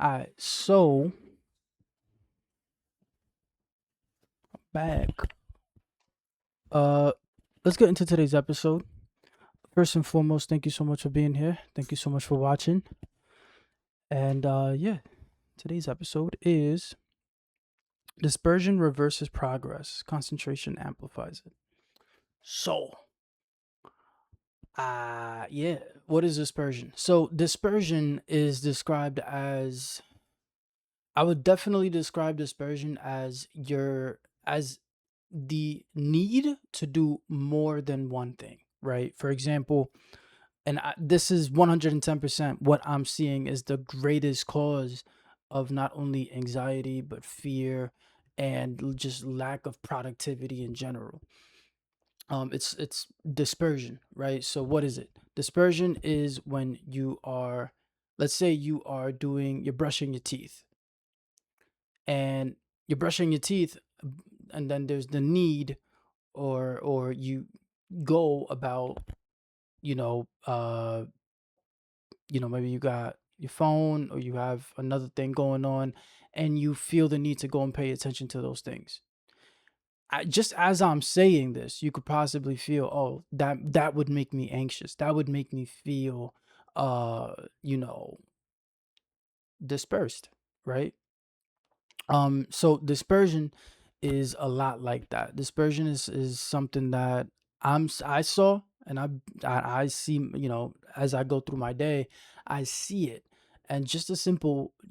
Alright, so back. Uh, let's get into today's episode. First and foremost, thank you so much for being here. Thank you so much for watching. And yeah, today's episode is dispersion reverses progress. Concentration amplifies it. So, yeah, what is dispersion? So, dispersion is described as I would definitely describe dispersion as as the need to do more than one thing, right? For example, this is 110% what I'm seeing is the greatest cause of not only anxiety but fear and just lack of productivity in general. It's dispersion, right? So what is it? Dispersion is when you are, let's say you're brushing your teeth, and you're brushing your teeth, and then there's the need, or you go about, you know uh maybe you got your phone or you have another thing going on, and you feel the need to go and pay attention to those things. Just as I'm saying this, you could possibly feel, oh, that would make me anxious, that would make me feel uh you know dispersed, right? So dispersion is a lot like that. Dispersion is something that I saw, and I see, as I go through my day, I see it. And just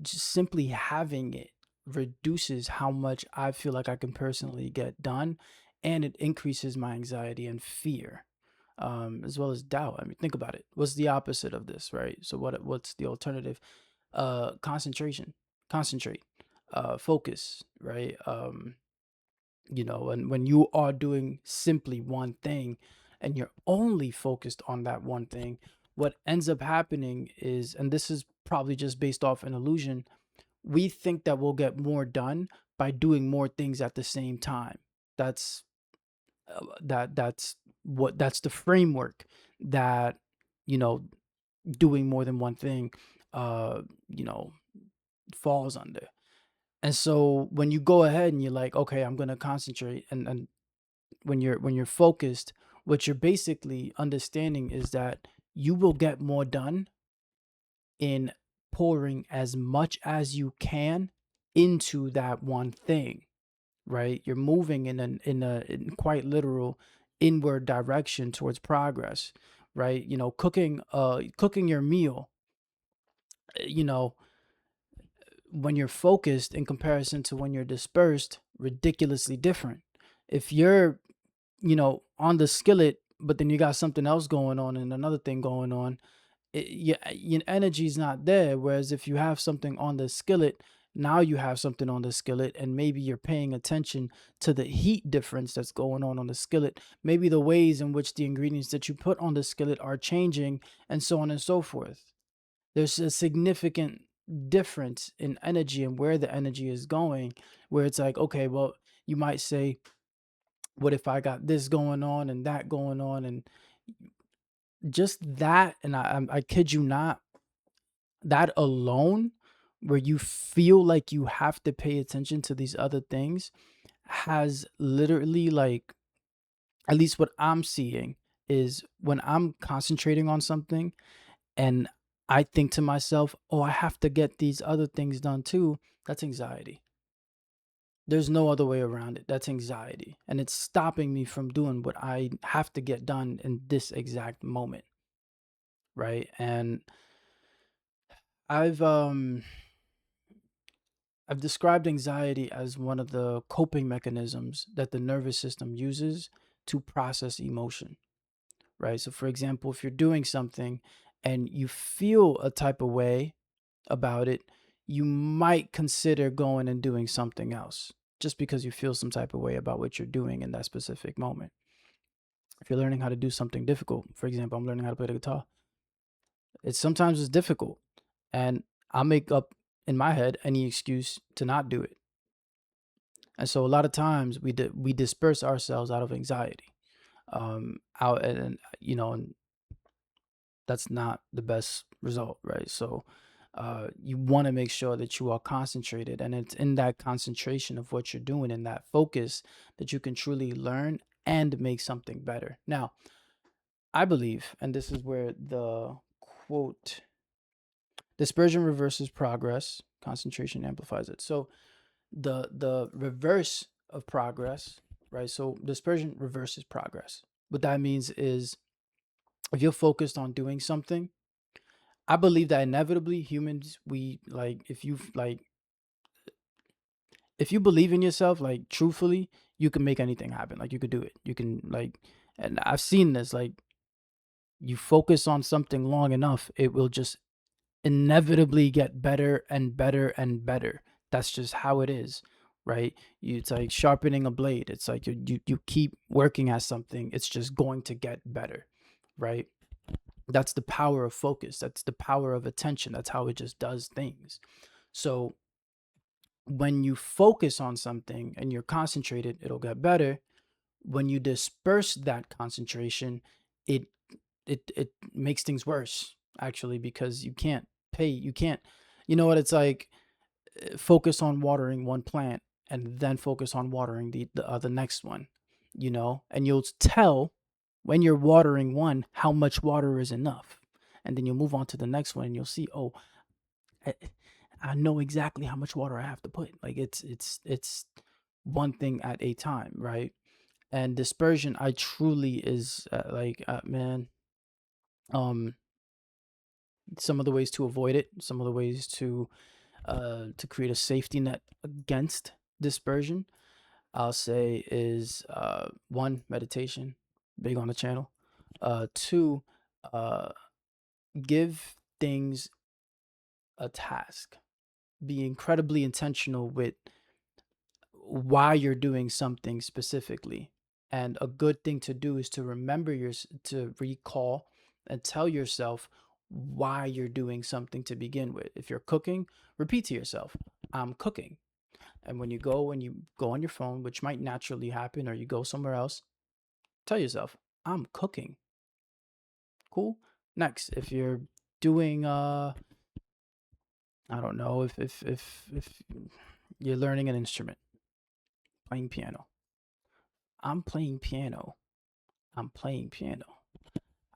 simply having it reduces how much I feel like I can personally get done, and it increases my anxiety and fear, as well as doubt. I mean, think about it. What's the opposite of this, right? So what's the alternative? Concentration, concentrate, focus, right? And when you are doing simply one thing and you're only focused on that one thing, what ends up happening is, and this is probably just based off an illusion, we think that we'll get more done by doing more things at the same time. That's that's the framework that, you know doing more than one thing uh you know falls under. And so when you go ahead and you're like, okay, I'm going to concentrate, and when you're focused, what you're basically understanding is that you will get more done in pouring as much as you can into that one thing, right? You're moving in quite literal inward direction towards progress, right? Cooking your meal, you know when you're focused in comparison to when you're dispersed, ridiculously different. If you're, on the skillet, but then you got something else going on and another thing going on, your energy's not there. Whereas if you have something on the skillet, now you have something on the skillet, and maybe you're paying attention to the heat difference that's going on the skillet, maybe the ways in which the ingredients that you put on the skillet are changing, and so on and so forth. There's a significant difference in energy and where the energy is going, where it's like, okay, well, you might say, what if I got this going on and that going on, and just that, and I kid you not, that alone, where you feel like you have to pay attention to these other things, has literally, like, at least what I'm seeing is when I'm concentrating on something and I think to myself, oh, I have to get these other things done too, that's anxiety. There's no other way around it. That's anxiety. And it's stopping me from doing what I have to get done in this exact moment. Right. And I've um I've described anxiety as one of the coping mechanisms that the nervous system uses to process emotion. Right. So for example, if you're doing something and you feel a type of way about it, you might consider going and doing something else just because you feel some type of way about what you're doing in that specific moment. If you're learning how to do something difficult, for example, I'm learning how to play the guitar. It's difficult, and I'll make up in my head any excuse to not do it. And so a lot of times we disperse ourselves out of anxiety, out and that's not the best result, right? So You want to make sure that you are concentrated, and it's in that concentration of what you're doing, in that focus, that you can truly learn and make something better. Now, I believe, and this is where the quote, dispersion reverses progress, concentration amplifies it. So the reverse of progress, right? So dispersion reverses progress. What that means is, if you're focused on doing something, I believe that inevitably humans, we like, if you believe in yourself, like truthfully, you can make anything happen. Like you could do it. You can like, and I've seen this, like you focus on something long enough, it will just inevitably get better and better and better. That's just how it is, right? It's like sharpening a blade. It's like you keep working at something, it's just going to get better, right? That's the power of focus. That's the power of attention. That's how it just does things. So when you focus on something and you're concentrated, it'll get better. When you disperse that concentration, it it makes things worse, actually, because you can't, you know what it's like, focus on watering one plant and then focus on watering the next one, and you'll tell when you're watering one how much water is enough, and then you'll move on to the next one and you'll see, oh, I, I know exactly how much water I have to put. Like it's one thing at a time, right? And dispersion, I truly is man, um some of the ways to avoid it, some of the ways to create a safety net against dispersion, I'll say, is one, meditation, big on the channel. Two, uh give things a task. Be incredibly intentional with why you're doing something specifically. And a good thing to do is to to recall and tell yourself why you're doing something to begin with. If you're cooking, repeat to yourself, I'm cooking. And when you go on your phone, which might naturally happen, or you go somewhere else, tell yourself, I'm cooking. Cool. Next, if you're doing I don't know, if you're learning an instrument, playing piano. I'm playing piano. I'm playing piano.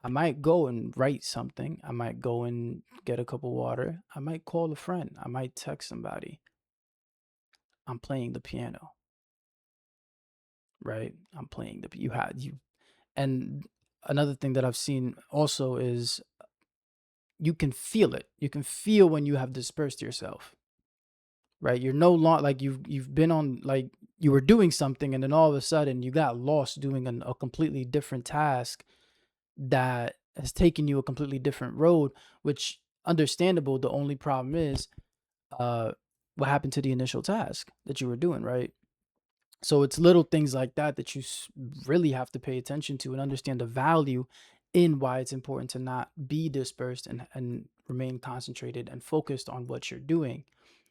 I might go and write something. I might go and get a cup of water. I might call a friend. I might text somebody. I'm playing the piano, right? I'm playing the you had you and another thing that I've seen also is you can feel it. You can feel when you have dispersed yourself, right? You're no longer like you've been on, like you were doing something and then all of a sudden you got lost doing a completely different task that has taken you a completely different road, which understandable. The only problem is uh what happened to the initial task that you were doing, right? So it's little things like that that you really have to pay attention to and understand the value in why it's important to not be dispersed and remain concentrated and focused on what you're doing,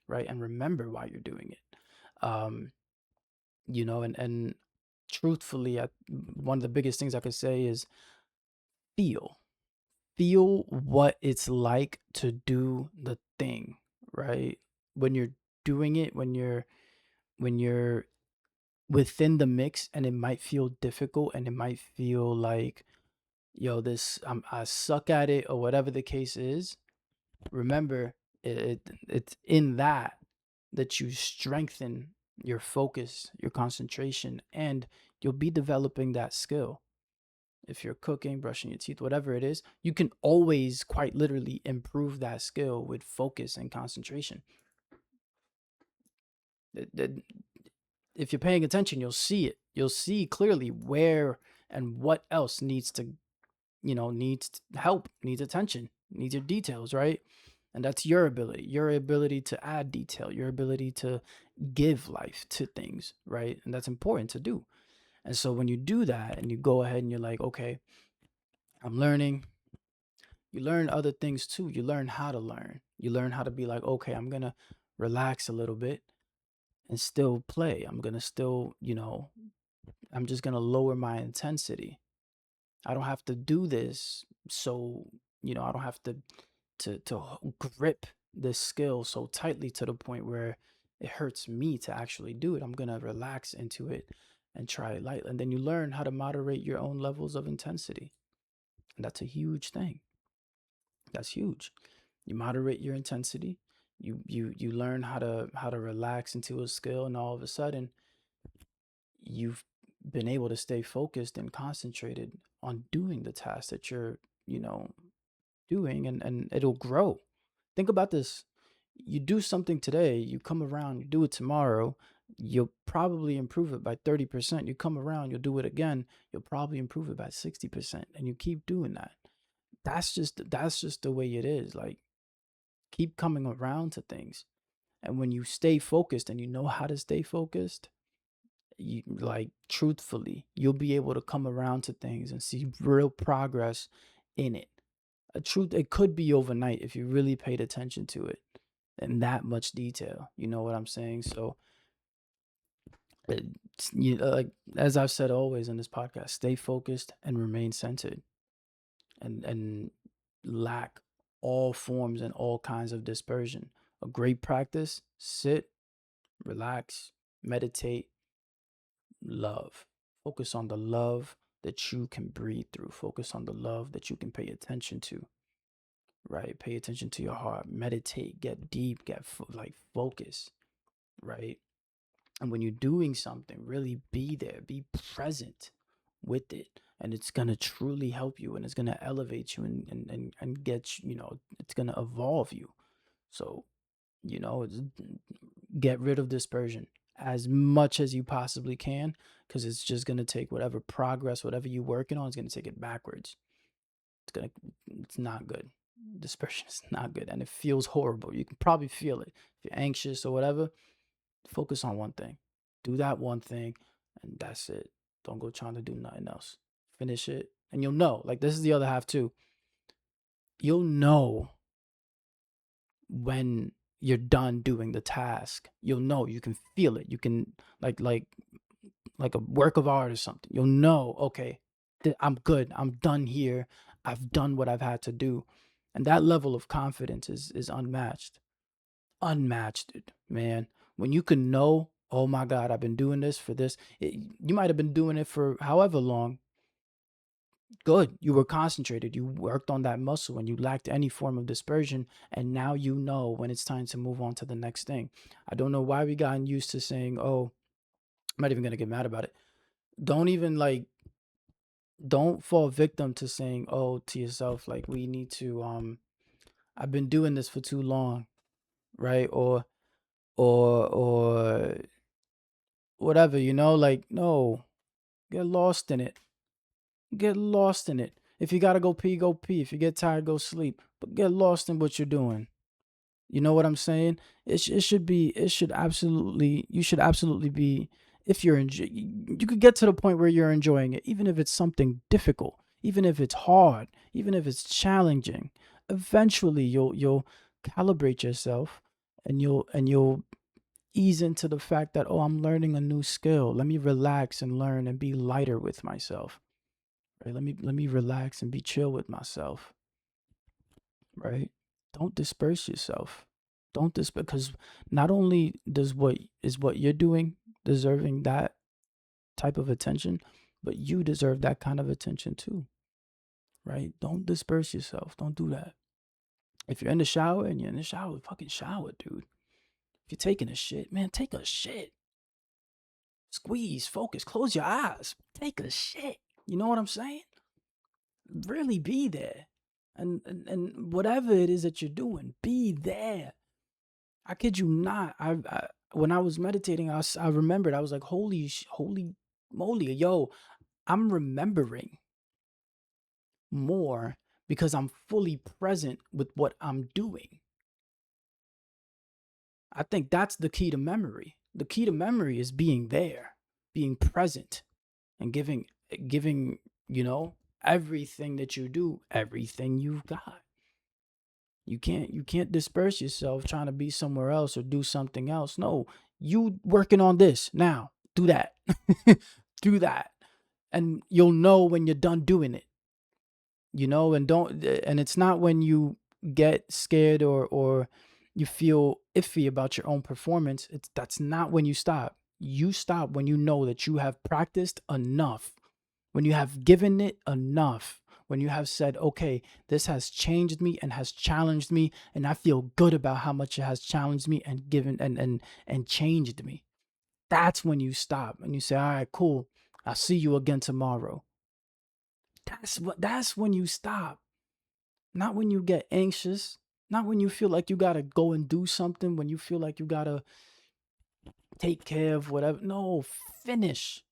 right? And remember why you're doing it. Um, and truthfully, one of the biggest things I could say is feel. Feel what it's like to do the thing, right? When you're doing it, when you're within the mix, and it might feel difficult and it might feel like, yo, I suck at it, or whatever the case is. Remember, it's in that you strengthen your focus, your concentration, and you'll be developing that skill. If you're cooking, brushing your teeth, whatever it is, you can always quite literally improve that skill with focus and concentration. If you're paying attention, you'll see it. You'll see clearly where and what else needs help, needs attention, needs your details, right? And that's your ability to add detail, your ability to give life to things, right? And that's important to do. And so when you do that and you go ahead and you're like, okay, I'm learning, you learn other things too. You learn how to learn. You learn how to be like, okay, I'm going to relax a little bit and still play. I'm going to still, I'm just going to lower my intensity. I don't have to do this. So, I don't have to grip this skill so tightly to the point where it hurts me to actually do it. I'm going to relax into it and try it light. And then you learn how to moderate your own levels of intensity. And that's a huge thing. That's huge. You moderate your intensity. You learn how to relax into a skill, and all of a sudden you've been able to stay focused and concentrated on doing the task that you're, you know, doing, and it'll grow. Think about this. You do something today, you come around, you do it tomorrow, you'll probably improve it by 30%. You come around, you'll do it again, you'll probably improve it by 60%. And you keep doing that. That's just the way it is. Like, keep coming around to things. And when you stay focused and you know how to stay focused, you like truthfully, you'll be able to come around to things and see real progress in it. A truth, it could be overnight if you really paid attention to it in that much detail. You know what I'm saying? So, like as I've said always in this podcast, stay focused and remain centered, and lack all forms and all kinds of dispersion. A great practice: sit, relax, meditate, love. Focus on the love that you can breathe through. Focus on the love that you can pay attention to. Right? Pay attention to your heart. Meditate. Get deep. Like focus. Right? And when you're doing something, really be there. Be present with it, and it's gonna truly help you, and it's gonna elevate you, and get it's gonna evolve you. So, get rid of dispersion as much as you possibly can, because it's just going to take whatever progress, whatever you're working on, is going to take it backwards. It's not good. Dispersion is not good, and it feels horrible. You can probably feel it. If you're anxious or whatever, focus on one thing. Do that one thing, and that's it. Don't go trying to do nothing else. Finish it, and you'll know. Like, this is the other half too. You'll know when you're done doing the task. You'll know. You can feel it. You can, like a work of art or something. You'll know, okay, I'm good. I'm done here. I've done what I've had to do. And that level of confidence is unmatched. Unmatched, dude, man. When you can know, oh my God, I've been doing this for this. You might have been doing it for however long. Good. You were concentrated. You worked on that muscle and you lacked any form of dispersion. And now you know when it's time to move on to the next thing. I don't know why we gotten used to saying, oh, I'm not even going to get mad about it. Don't even like, don't fall victim to saying, oh, to yourself, like, we need to, I've been doing this for too long, right? Or whatever, like, no, get lost in it. Get lost in it. If you got to go pee, go pee. If you get tired, go sleep. But get lost in what you're doing. You know what I'm saying? You should absolutely be, if you could get to the point where you're enjoying it, even if it's something difficult, even if it's hard, even if it's challenging. Eventually, you'll calibrate yourself, and you'll ease into the fact that, oh, I'm learning a new skill. Let me relax and learn and be lighter with myself. Right? Let me relax and be chill with myself. Right? Don't disperse yourself. Don't because not only does what you're doing deserving that type of attention, but you deserve that kind of attention too. Right? Don't disperse yourself. Don't do that. If you're in the shower and you're in the shower, fucking shower, dude. If you're taking a shit, man, take a shit. Squeeze, focus, close your eyes. Take a shit. You know what I'm saying? Really be there. And whatever it is that you're doing, be there. I kid you not. When I was meditating, I remembered. I was like, holy moly, yo, I'm remembering more because I'm fully present with what I'm doing. I think that's the key to memory. The key to memory is being there, being present, and giving, everything that you do, everything you've got. You can't disperse yourself trying to be somewhere else or do something else. No, you working on this now. Do that. Do that. And you'll know when you're done doing it. And it's not when you get scared or you feel iffy about your own performance, that's not when you stop. You stop when you know that you have practiced enough, when you have given it enough, when you have said, okay, this has changed me and has challenged me, and I feel good about how much it has challenged me and given and changed me. That's when you stop and you say, all right, cool. I'll see you again tomorrow. That's when you stop. Not when you get anxious, not when you feel like you gotta go and do something, when you feel like you gotta take care of whatever. No, finish.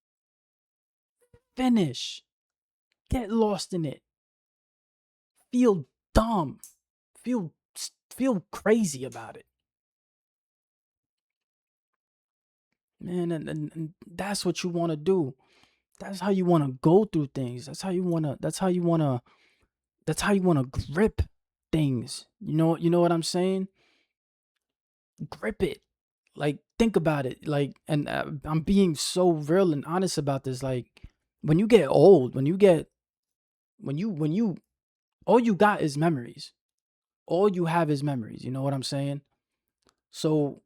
Finish. Get lost in it. Feel dumb. Feel feel crazy about it. Man, and that's what you want to do. That's how you want to go through things. That's how you want to grip things. You know what I'm saying? Grip it. Like, think about it. Like, and I'm being so real and honest about this. Like, when you get old, when you all you got is memories. All you have is memories. You know what I'm saying? So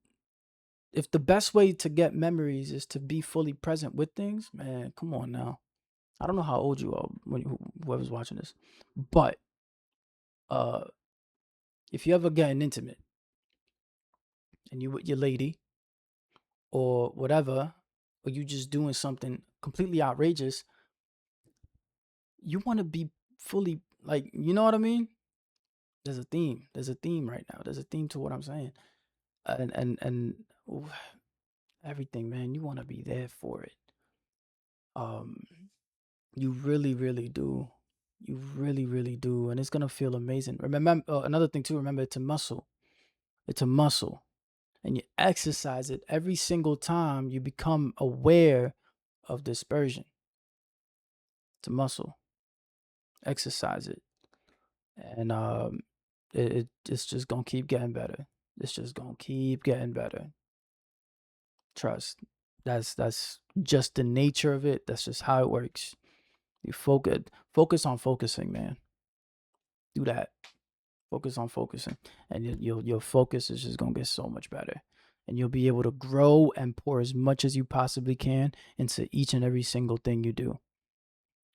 if the best way to get memories is to be fully present with things, man, come on now. I don't know how old you are when whoever's watching this, but uh, if you ever getting intimate and you with your lady or whatever, or you just doing something completely outrageous, you want to be fully, like, you know what I mean? There's a theme. There's a theme right now. There's a theme to what I'm saying, and ooh, everything, man. You want to be there for it. Um, you really, really do. You really, really do, and it's gonna feel amazing. Remember, another thing too. Remember, it's a muscle. It's a muscle, and you exercise it every single time you become aware of dispersion. It's a muscle. Exercise it, and it's just gonna keep getting better. It's just gonna keep getting better. Trust. That's just the nature of it. That's just how it works. You focus on focusing, man. Do that. Focus on focusing, and your focus is just gonna get so much better, and you'll be able to grow and pour as much as you possibly can into each and every single thing you do.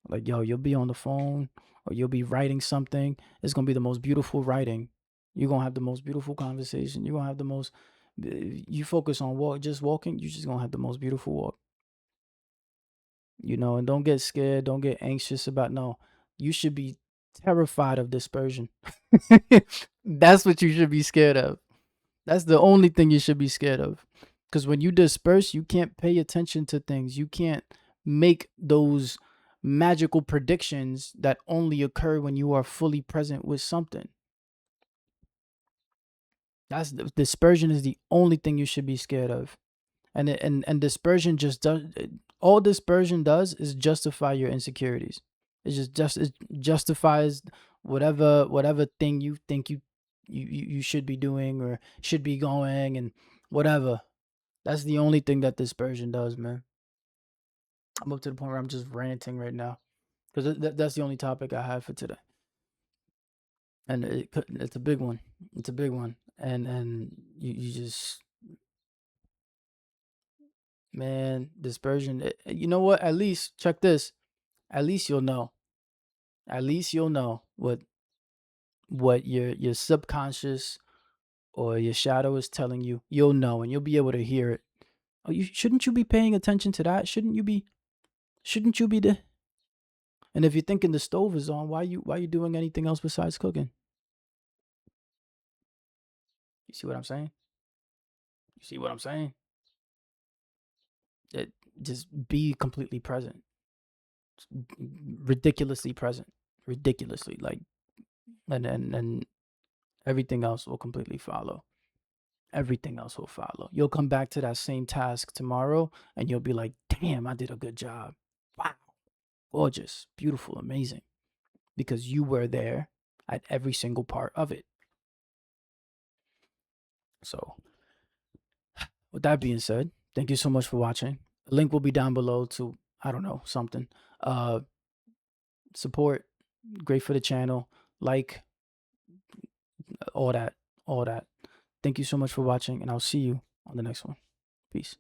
Like, yo, you'll be on the phone or you'll be writing something. It's gonna be the most beautiful writing. You're gonna have the most beautiful conversation. You're gonna have the most. You focus on just walking. You're just gonna have the most beautiful walk. And don't get scared. Don't get anxious about. No, you should be terrified of dispersion. That's what you should be scared of. That's the only thing you should be scared of. Because when you disperse, you can't pay attention to things. You can't make those magical predictions that only occur when you are fully present with something. That's dispersion is the only thing you should be scared of. And dispersion just does all dispersion does is justify your insecurities. It justifies whatever thing you think you should be doing or should be going and whatever. That's the only thing that dispersion does, man. I'm up to the point where I'm just ranting right now because that's the only topic I have for today, and it's a big one. It's a big one, and you just, man, dispersion. You know what? At least check this. At least you'll know. At least you'll know what your subconscious or your shadow is telling you. You'll know, and you'll be able to hear it. Oh, shouldn't you be paying attention to that? Shouldn't you be? Shouldn't you be the? And if you're thinking the stove is on, why you doing anything else besides cooking? You see what I'm saying? You see what I'm saying? It, just be completely present, ridiculously present, ridiculously, like, and everything else will completely follow. Everything else will follow. You'll come back to that same task tomorrow, and you'll be like, "Damn, I did a good job. Wow, gorgeous, beautiful, amazing," because you were there at every single part of it. So, with that being said, thank you so much for watching. The link will be down below to, I don't know, something. Uh Support, great for the channel, like, all that, all that. Thank you so much for watching, and I'll see you on the next one. Peace.